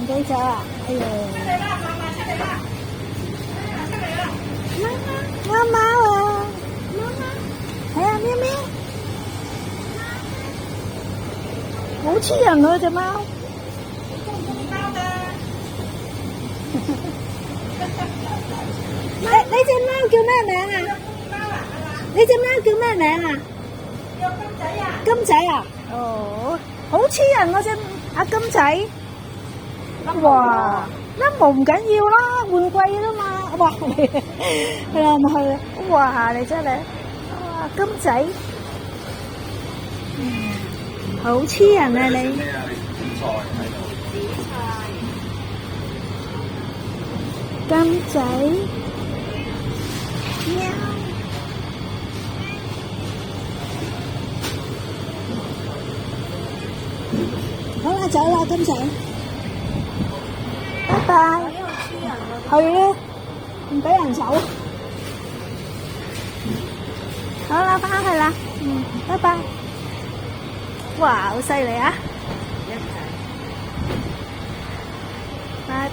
幾隻啊？哎呀！貓貓啊！係啊，喵喵，好黐人啊隻貓。你隻貓叫咩名啊？你隻貓叫咩名啊？叫金仔啊！金仔啊？哦，好黐人嗰隻阿金仔。哇！甩毛唔緊要啦，換季啦嘛。哇！係啦，咪係。哇！你真係，哇！金仔，好黐人啊你。咩啊？紫菜喺度。金仔，喵。好啦，走啦，金仔。拜拜。係咯，唔俾人走。好啦，返去啦。拜拜。哇，好犀利啊！拜。